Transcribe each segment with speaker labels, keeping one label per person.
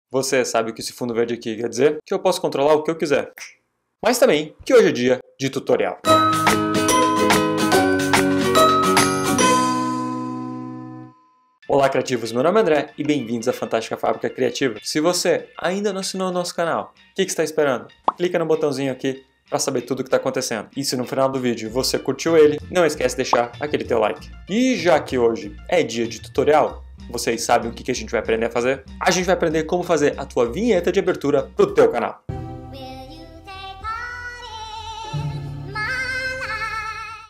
Speaker 1: Você sabe o que esse fundo verde aqui quer dizer? Que eu posso controlar o que eu quiser. Mas também que hoje é dia de tutorial. Olá, criativos! Meu nome é André e bem-vindos à Fantástica Fábrica Criativa. Se você ainda não assinou o nosso canal, o que está esperando? Clica no botãozinho aqui para saber tudo o que está acontecendo. E se no final do vídeo você curtiu ele, não esquece de deixar aquele teu like. E já que hoje é dia de tutorial, vocês sabem o que a gente vai aprender a fazer? A gente vai aprender como fazer a tua vinheta de abertura para o teu canal.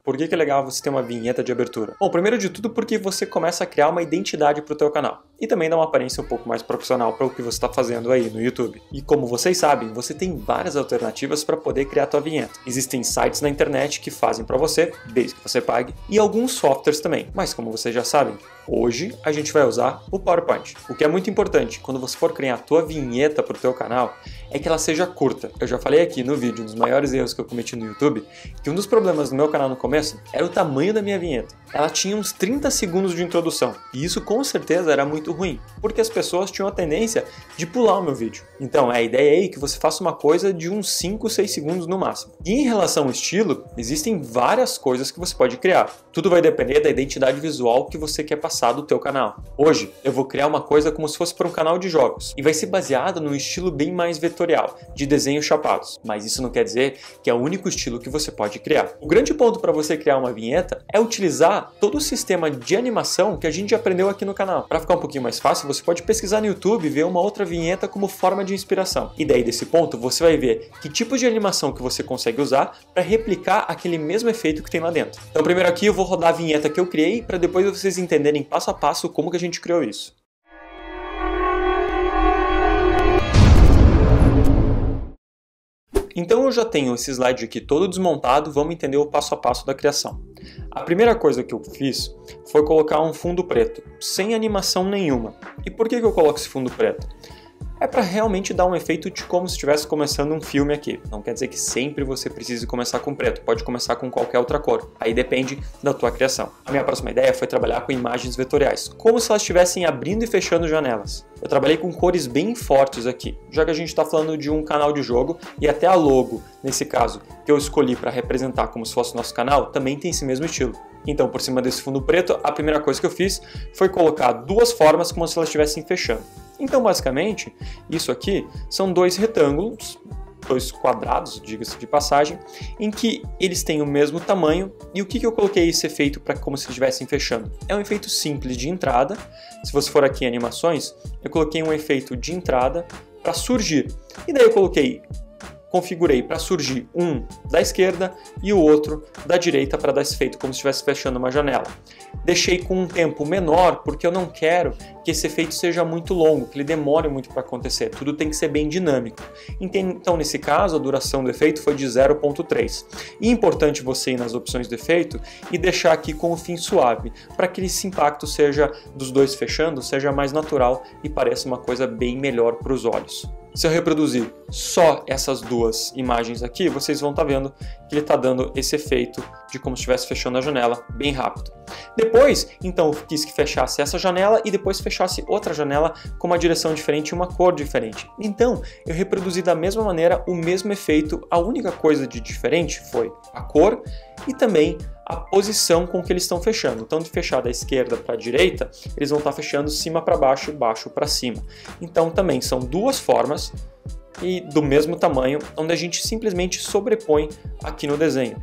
Speaker 1: Por que é legal você ter uma vinheta de abertura? Bom, primeiro de tudo porque você começa a criar uma identidade para o teu canal. E também dá uma aparência um pouco mais profissional para o que você está fazendo aí no YouTube. E como vocês sabem, você tem várias alternativas para poder criar a tua vinheta. Existem sites na internet que fazem para você, desde que você pague, e alguns softwares também. Mas como vocês já sabem, hoje a gente vai usar o PowerPoint. O que é muito importante quando você for criar a tua vinheta para o teu canal é que ela seja curta. Eu já falei aqui no vídeo, um dos maiores erros que eu cometi no YouTube, que um dos problemas do meu canal no começo era o tamanho da minha vinheta. Ela tinha uns 30 segundos de introdução, e isso com certeza era muito ruim, porque as pessoas tinham a tendência de pular o meu vídeo. Então a ideia aí é que você faça uma coisa de uns 5, 6 segundos no máximo. E em relação ao estilo, existem várias coisas que você pode criar. Tudo vai depender da identidade visual que você quer passar do teu canal. Hoje eu vou criar uma coisa como se fosse para um canal de jogos, e vai ser baseada num estilo bem mais vetorial, de desenhos chapados. Mas isso não quer dizer que é o único estilo que você pode criar. O grande ponto para você criar uma vinheta é utilizar todo o sistema de animação que a gente aprendeu aqui no canal. Para ficar um pouquinho mais fácil, você pode pesquisar no YouTube e ver uma outra vinheta como forma de inspiração. E daí desse ponto você vai ver que tipo de animação que você consegue usar para replicar aquele mesmo efeito que tem lá dentro. Então primeiro aqui eu vou rodar a vinheta que eu criei para depois vocês entenderem passo a passo como que a gente criou isso. Então eu já tenho esse slide aqui todo desmontado, vamos entender o passo a passo da criação. A primeira coisa que eu fiz foi colocar um fundo preto, sem animação nenhuma. E por que eu coloco esse fundo preto? É para realmente dar um efeito de como se estivesse começando um filme aqui. Não quer dizer que sempre você precise começar com preto, pode começar com qualquer outra cor. Aí depende da tua criação. A minha próxima ideia foi trabalhar com imagens vetoriais, como se elas estivessem abrindo e fechando janelas. Eu trabalhei com cores bem fortes aqui, já que a gente está falando de um canal de jogo e até a logo, nesse caso, que eu escolhi para representar como se fosse o nosso canal, também tem esse mesmo estilo. Então, por cima desse fundo preto, a primeira coisa que eu fiz foi colocar duas formas como se elas estivessem fechando. Então, basicamente, isso aqui são dois retângulos, dois quadrados, diga-se de passagem, em que eles têm o mesmo tamanho. E o que eu coloquei esse efeito para como se estivessem fechando? É um efeito simples de entrada. Se você for aqui em animações, eu coloquei um efeito de entrada para surgir. E daí eu configurei para surgir um da esquerda e o outro da direita para dar esse efeito como se estivesse fechando uma janela. Deixei com um tempo menor porque eu não quero que esse efeito seja muito longo, que ele demore muito para acontecer. Tudo tem que ser bem dinâmico. Então, nesse caso, a duração do efeito foi de 0.3. E é importante você ir nas opções do efeito e deixar aqui com o fim suave, para que esse impacto seja dos dois fechando, seja mais natural e pareça uma coisa bem melhor para os olhos. Se eu reproduzir só essas duas imagens aqui, vocês vão estar vendo que ele está dando esse efeito de como se estivesse fechando a janela bem rápido. Depois, então, eu quis que fechasse essa janela e depois fechasse outra janela com uma direção diferente e uma cor diferente. Então, eu reproduzi da mesma maneira o mesmo efeito, a única coisa de diferente foi a cor e também a posição com que eles estão fechando. Então, de fechar da esquerda para a direita, eles vão estar fechando cima para baixo e baixo para cima. Então, também são duas formas e do mesmo tamanho, onde a gente simplesmente sobrepõe aqui no desenho.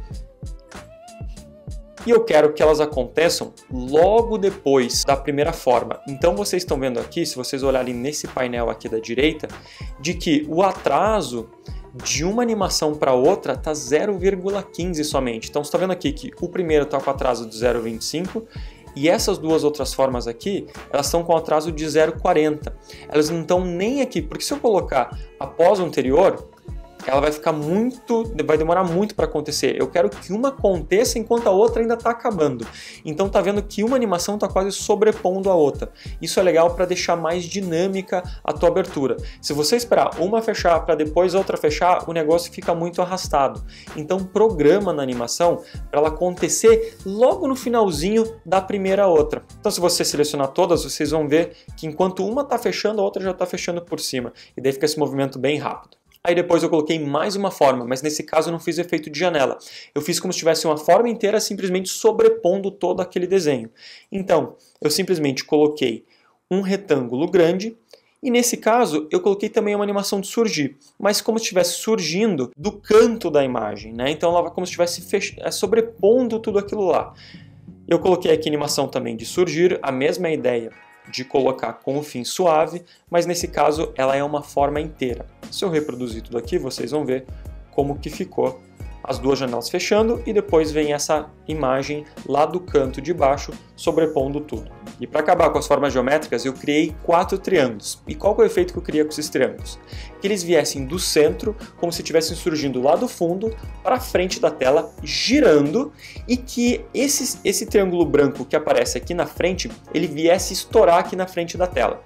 Speaker 1: E eu quero que elas aconteçam logo depois da primeira forma. Então vocês estão vendo aqui, se vocês olharem nesse painel aqui da direita, de que o atraso de uma animação para outra está 0,15 somente. Então você está vendo aqui que o primeiro está com atraso de 0,25 e essas duas outras formas aqui, elas estão com atraso de 0,40. Elas não estão nem aqui, porque se eu colocar após o anterior, ela vai demorar muito para acontecer. Eu quero que uma aconteça enquanto a outra ainda está acabando. Então tá vendo que uma animação está quase sobrepondo a outra. Isso é legal para deixar mais dinâmica a tua abertura. Se você esperar uma fechar para depois a outra fechar, o negócio fica muito arrastado. Então programa na animação para ela acontecer logo no finalzinho da primeira outra. Então se você selecionar todas, vocês vão ver que enquanto uma está fechando, a outra já está fechando por cima. E daí fica esse movimento bem rápido. Aí depois eu coloquei mais uma forma, mas nesse caso eu não fiz efeito de janela. Eu fiz como se tivesse uma forma inteira simplesmente sobrepondo todo aquele desenho. Então, eu simplesmente coloquei um retângulo grande e nesse caso eu coloquei também uma animação de surgir, mas como se estivesse surgindo do canto da imagem, né? Então ela vai como se estivesse sobrepondo tudo aquilo lá. Eu coloquei aqui animação também de surgir, a mesma ideia de colocar com o fim suave, mas nesse caso ela é uma forma inteira. Se eu reproduzir tudo aqui, vocês vão ver como que ficou as duas janelas fechando e depois vem essa imagem lá do canto de baixo sobrepondo tudo. E para acabar com as formas geométricas, eu criei 4 triângulos. E qual que é o efeito que eu queria com esses triângulos? Que eles viessem do centro, como se estivessem surgindo lá do fundo, para frente da tela, girando, e que esse triângulo branco que aparece aqui na frente, ele viesse estourar aqui na frente da tela.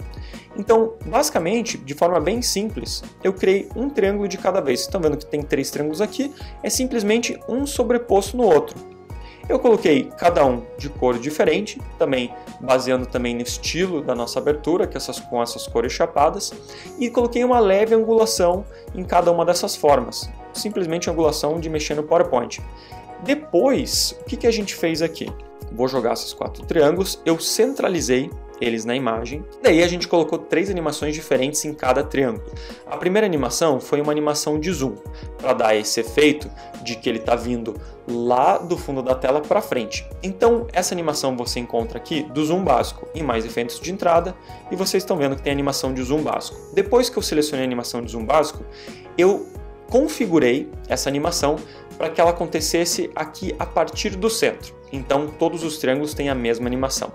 Speaker 1: Então, basicamente, de forma bem simples, eu criei um triângulo de cada vez. Vocês estão vendo que tem 3 triângulos aqui, é simplesmente um sobreposto no outro. Eu coloquei cada um de cor diferente, também baseando também no estilo da nossa abertura, que com essas cores chapadas, e coloquei uma leve angulação em cada uma dessas formas, simplesmente angulação de mexer no PowerPoint. Depois, o que a gente fez aqui? Vou jogar esses 4 triângulos, eu centralizei eles na imagem. Daí a gente colocou 3 animações diferentes em cada triângulo. A primeira animação foi uma animação de zoom, para dar esse efeito de que ele está vindo lá do fundo da tela para frente. Então essa animação você encontra aqui do zoom básico e mais efeitos de entrada, e vocês estão vendo que tem animação de zoom básico. Depois que eu selecionei a animação de zoom básico, eu configurei essa animação para que ela acontecesse aqui a partir do centro. Então todos os triângulos têm a mesma animação.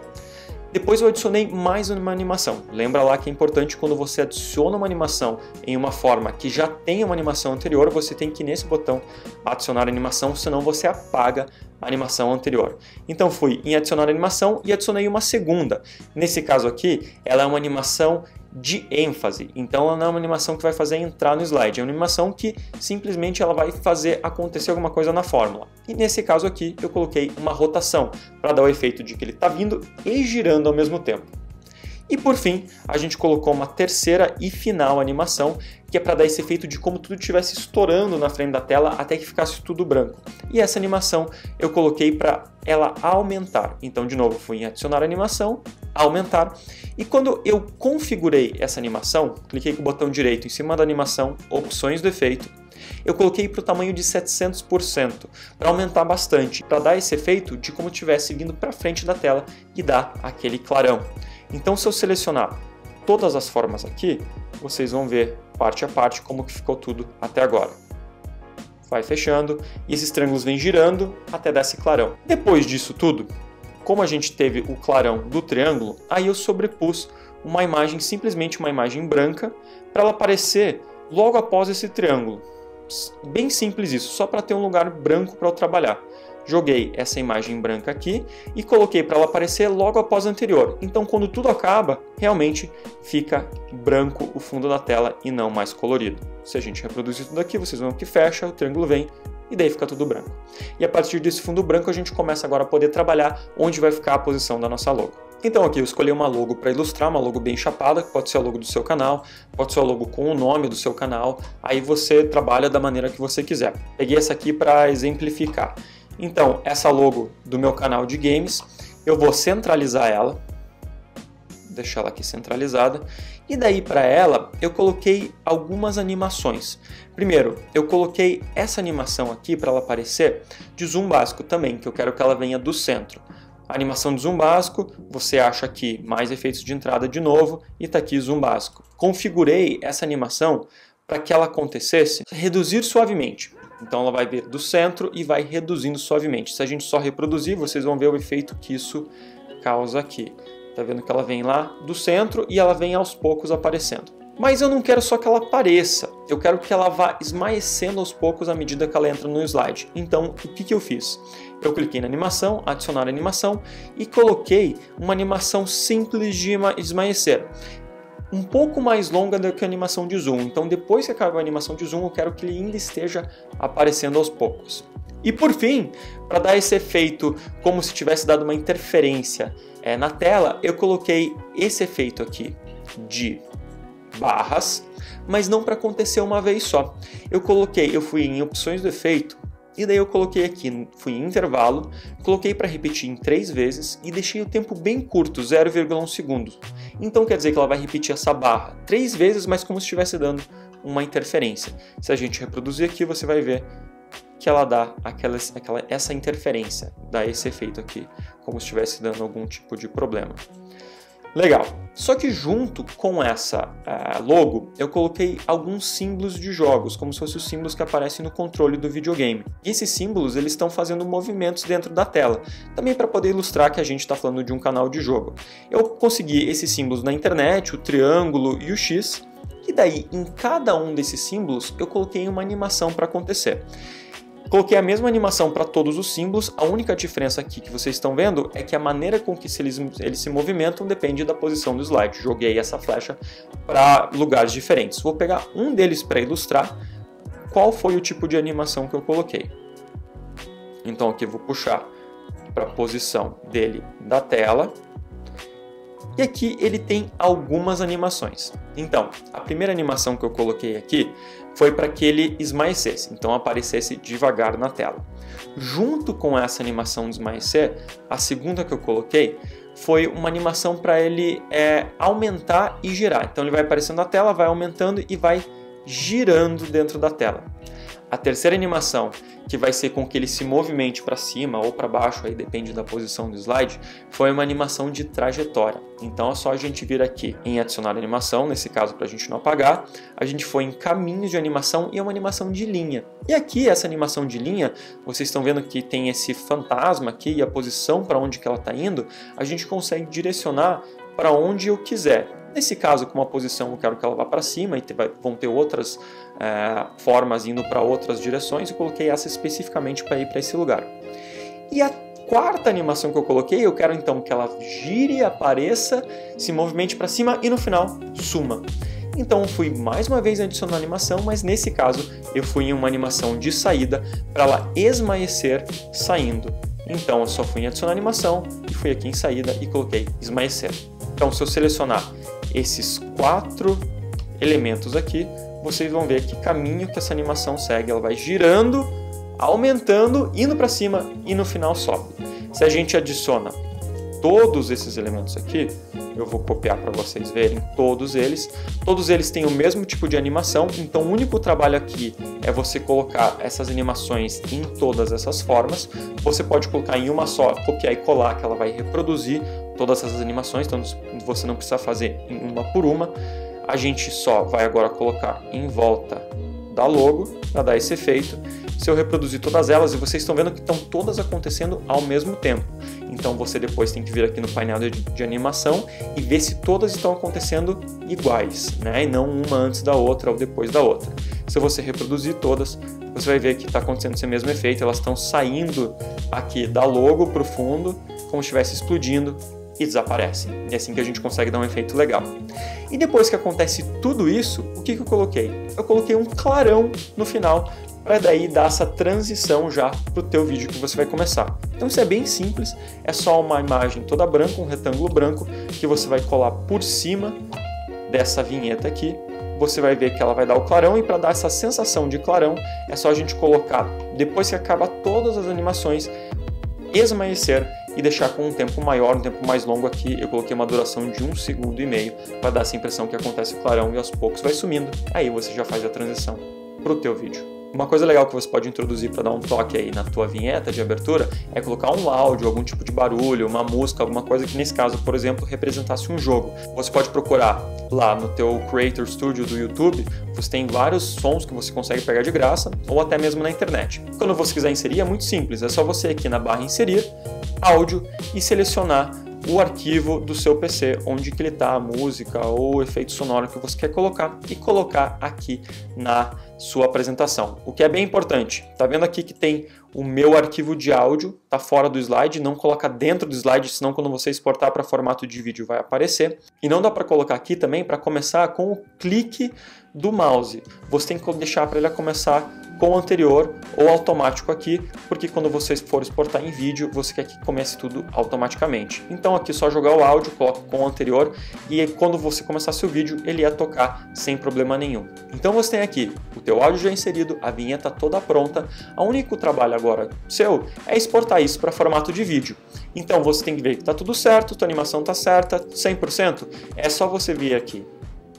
Speaker 1: Depois eu adicionei mais uma animação. Lembra lá que é importante quando você adiciona uma animação em uma forma que já tem uma animação anterior, você tem que ir nesse botão adicionar animação, senão você apaga a animação anterior. Então fui em adicionar animação e adicionei uma segunda. Nesse caso aqui, ela é uma animação de ênfase, então ela não é uma animação que vai fazer entrar no slide, é uma animação que simplesmente ela vai fazer acontecer alguma coisa na fórmula. E nesse caso aqui eu coloquei uma rotação para dar o efeito de que ele está vindo e girando ao mesmo tempo. E por fim, a gente colocou uma terceira e final animação, que é para dar esse efeito de como tudo estivesse estourando na frente da tela até que ficasse tudo branco. E essa animação eu coloquei para ela aumentar. Então, de novo, fui em adicionar animação, aumentar. E quando eu configurei essa animação, cliquei com o botão direito em cima da animação, opções do efeito, eu coloquei para o tamanho de 700%, para aumentar bastante, para dar esse efeito de como estivesse vindo para frente da tela e dar aquele clarão. Então, se eu selecionar todas as formas aqui, vocês vão ver parte a parte como que ficou tudo até agora. Vai fechando e esses triângulos vêm girando até dar esse clarão. Depois disso tudo, como a gente teve o clarão do triângulo, aí eu sobrepus uma imagem, simplesmente uma imagem branca, para ela aparecer logo após esse triângulo. Bem simples isso, só para ter um lugar branco para eu trabalhar. Joguei essa imagem branca aqui e coloquei para ela aparecer logo após a anterior. Então, quando tudo acaba, realmente fica branco o fundo da tela e não mais colorido. Se a gente reproduzir tudo aqui, vocês vão que fecha, o triângulo vem e daí fica tudo branco. E a partir desse fundo branco, a gente começa agora a poder trabalhar onde vai ficar a posição da nossa logo. Então aqui eu escolhi uma logo para ilustrar, uma logo bem chapada, que pode ser a logo do seu canal, pode ser a logo com o nome do seu canal, aí você trabalha da maneira que você quiser. Peguei essa aqui para exemplificar. Então, essa logo do meu canal de games, eu vou centralizar ela, deixar ela aqui centralizada, e daí para ela eu coloquei algumas animações. Primeiro, eu coloquei essa animação aqui para ela aparecer de zoom básico também, que eu quero que ela venha do centro. A animação de zoom básico, você acha aqui mais efeitos de entrada de novo, e está aqui zoom básico. Configurei essa animação para que ela acontecesse reduzir suavemente. Então ela vai vir do centro e vai reduzindo suavemente. Se a gente só reproduzir, vocês vão ver o efeito que isso causa aqui. Tá vendo que ela vem lá do centro e ela vem aos poucos aparecendo. Mas eu não quero só que ela apareça, eu quero que ela vá esmaecendo aos poucos à medida que ela entra no slide. Então, o que eu fiz? Eu cliquei na animação, adicionar animação e coloquei uma animação simples de esmaecer. Um pouco mais longa do que a animação de zoom, então depois que acaba a animação de zoom eu quero que ele ainda esteja aparecendo aos poucos. E por fim, para dar esse efeito como se tivesse dado uma interferência na tela, eu coloquei esse efeito aqui de barras, mas não para acontecer uma vez só. Eu fui em opções do efeito, e daí eu coloquei aqui, fui em intervalo, coloquei para repetir em 3 vezes e deixei o tempo bem curto, 0,1 segundo. Então quer dizer que ela vai repetir essa barra 3 vezes, mas como se estivesse dando uma interferência. Se a gente reproduzir aqui, você vai ver que ela dá essa interferência, dá esse efeito aqui, como se estivesse dando algum tipo de problema. Legal, só que junto com essa logo, eu coloquei alguns símbolos de jogos, como se fossem os símbolos que aparecem no controle do videogame. E esses símbolos, eles estão fazendo movimentos dentro da tela, também para poder ilustrar que a gente está falando de um canal de jogo. Eu consegui esses símbolos na internet, o triângulo e o X, e daí em cada um desses símbolos eu coloquei uma animação para acontecer. Coloquei a mesma animação para todos os símbolos, a única diferença aqui que vocês estão vendo é que a maneira com que eles se movimentam depende da posição do slide. Joguei essa flecha para lugares diferentes. Vou pegar um deles para ilustrar qual foi o tipo de animação que eu coloquei. Então aqui eu vou puxar para a posição dele da tela. E aqui ele tem algumas animações. Então, a primeira animação que eu coloquei aqui foi para que ele esmaecesse, então aparecesse devagar na tela. Junto com essa animação de esmaecer, a segunda que eu coloquei foi uma animação para ele aumentar e girar. Então ele vai aparecendo na tela, vai aumentando e vai girando dentro da tela. A terceira animação, que vai ser com que ele se movimente para cima ou para baixo, aí depende da posição do slide, foi uma animação de trajetória. Então é só a gente vir aqui em adicionar animação, nesse caso para a gente não apagar, a gente foi em caminhos de animação e é uma animação de linha. E aqui essa animação de linha, vocês estão vendo que tem esse fantasma aqui e a posição para onde que ela está indo, a gente consegue direcionar para onde eu quiser. Nesse caso, com uma posição eu quero que ela vá para cima e vão ter outras formas indo para outras direções, eu coloquei essa especificamente para ir para esse lugar. E a quarta animação que eu coloquei, eu quero então que ela gire, apareça, se movimente para cima e no final suma. Então eu fui mais uma vez adicionar animação, mas nesse caso eu fui em uma animação de saída para ela esmaecer saindo. Então eu só fui em adicionar animação e fui aqui em saída e coloquei esmaecer. Então se eu selecionar esses 4 elementos aqui, vocês vão ver que caminho que essa animação segue. Ela vai girando, aumentando, indo para cima e no final sobe. Se a gente adiciona todos esses elementos aqui, eu vou copiar para vocês verem todos eles têm o mesmo tipo de animação, então o único trabalho aqui é você colocar essas animações em todas essas formas. Você pode colocar em uma só, copiar e colar, que ela vai reproduzir todas essas animações, então você não precisa fazer uma por uma. A gente só vai agora colocar em volta da logo para dar esse efeito. Se eu reproduzir todas elas, e vocês estão vendo que estão todas acontecendo ao mesmo tempo. Então você depois tem que vir aqui no painel de animação e ver se todas estão acontecendo iguais, né? E não uma antes da outra ou depois da outra. Se você reproduzir todas, você vai ver que está acontecendo esse mesmo efeito. Elas estão saindo aqui da logo para o fundo, como se estivesse explodindo, e desaparecem. E é assim que a gente consegue dar um efeito legal. E depois que acontece tudo isso, o que eu coloquei? Eu coloquei um clarão no final, para daí dar essa transição já para o teu vídeo que você vai começar. Então isso é bem simples, é só uma imagem toda branca, um retângulo branco, que você vai colar por cima dessa vinheta aqui. Você vai ver que ela vai dar o clarão, e para dar essa sensação de clarão, é só a gente colocar, depois que acaba todas as animações, esmaecer e deixar com um tempo maior, um tempo mais longo aqui. Eu coloquei uma duração de 1,5 segundos para dar essa impressão que acontece o clarão e aos poucos vai sumindo. Aí você já faz a transição para o teu vídeo. Uma coisa legal que você pode introduzir para dar um toque aí na tua vinheta de abertura é colocar um áudio, algum tipo de barulho, uma música, alguma coisa que nesse caso, por exemplo, representasse um jogo. Você pode procurar lá no teu Creator Studio do YouTube, você tem vários sons que você consegue pegar de graça, ou até mesmo na internet. Quando você quiser inserir é muito simples, é só você aqui na barra inserir, áudio, e selecionar o arquivo do seu PC, onde que ele está, a música ou o efeito sonoro que você quer colocar, e colocar aqui na sua apresentação. O que é bem importante, tá vendo aqui que tem o meu arquivo de áudio, tá fora do slide, não coloca dentro do slide, senão quando você exportar para formato de vídeo vai aparecer. E não dá para colocar aqui também para começar com o clique do mouse. Você tem que deixar para ele começar com o anterior ou automático aqui, porque quando você for exportar em vídeo, você quer que comece tudo automaticamente. Então aqui só jogar o áudio, coloca com o anterior, e quando você começar seu vídeo, ele ia tocar sem problema nenhum. Então você tem aqui o teu áudio já inserido, a vinheta toda pronta. O único trabalho agora seu é exportar isso para formato de vídeo. Então você tem que ver que está tudo certo, tua animação está certa, 100%. É só você vir aqui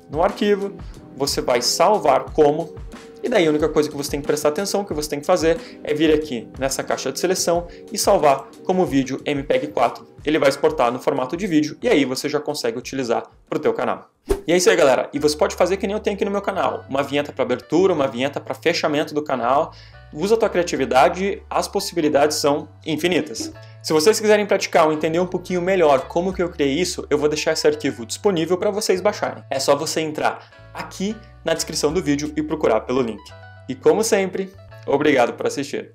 Speaker 1: no arquivo, você vai salvar como, e daí a única coisa que você tem que prestar atenção, que você tem que fazer, é vir aqui nessa caixa de seleção e salvar como vídeo MPEG-4. Ele vai exportar no formato de vídeo e aí você já consegue utilizar para o teu canal. E é isso aí, galera. E você pode fazer que nem eu tenho aqui no meu canal. Uma vinheta para abertura, uma vinheta para fechamento do canal. Usa a tua criatividade, as possibilidades são infinitas. Se vocês quiserem praticar ou entender um pouquinho melhor como que eu criei isso, eu vou deixar esse arquivo disponível para vocês baixarem. É só você entrar aqui na descrição do vídeo e procurar pelo link. E como sempre, obrigado por assistir.